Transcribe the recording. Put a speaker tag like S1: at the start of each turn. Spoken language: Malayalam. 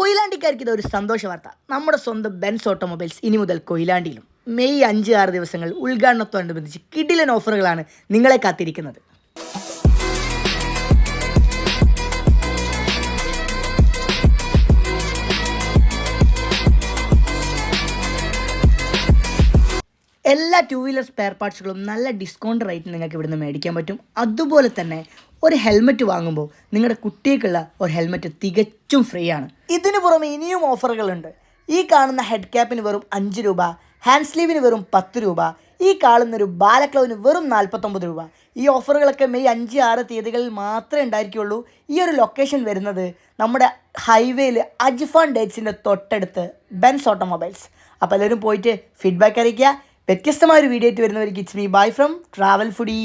S1: കൊയിലാണ്ടിക്കാർക്ക് ഇതൊരു സന്തോഷ വാർത്ത. നമ്മുടെ സ്വന്തം ബെൻസ് ഓട്ടോമൊബൈൽസ് ഇനി മുതൽ കൊയിലാണ്ടിയിലും മെയ് 5-6 ദിവസങ്ങൾ ഉദ്ഘാടനത്തോടനുബന്ധിച്ച് കിടിലൻ ഓഫറുകളാണ് നിങ്ങളെ കാത്തിരിക്കുന്നത്. എല്ലാ 2 വീലർ സ്പെയർ പാർട്സുകളും നല്ല ഡിസ്കൗണ്ട് റേറ്റിൽ നിങ്ങൾക്ക് ഇവിടുന്ന് മേടിക്കാൻ പറ്റും. അതുപോലെ തന്നെ ഒരു ഹെൽമെറ്റ് വാങ്ങുമ്പോൾ നിങ്ങളുടെ കുട്ടികൾക്കുള്ള ഒരു ഹെൽമെറ്റ് തികച്ചും ഫ്രീ ആണ്. ഇതിനു പുറമെ ഇനിയും ഓഫറുകളുണ്ട്. ഈ കാണുന്ന ഹെഡ് ക്യാപ്പിന് വെറും 5 രൂപ, ഹാൻഡ് സ്ലീവിന് വെറും 10 രൂപ, ഈ കാണുന്നൊരു ബാലക്ലൗവിന് വെറും 49 രൂപ. ഈ ഓഫറുകളൊക്കെ മെയ് 5-6 തീയതികളിൽ മാത്രമേ ഉണ്ടായിരിക്കുള്ളൂ. ഈ ഒരു ലൊക്കേഷൻ വരുന്നത് നമ്മുടെ ഹൈവേയിൽ അജ്ഫാൻ ഡേറ്റ്സിൻ്റെ തൊട്ടടുത്ത് ബെൻസ് ഓട്ടോമൊബൈൽസ്. അപ്പോൾ എല്ലാവരും പോയിട്ട് ഫീഡ്ബാക്ക് അറിയിക്കുക. വ്യത്യസ്തമായ ഒരു വീഡിയോ ആയിട്ട് വരുന്നവർക്ക് it's me bye from travel foodie.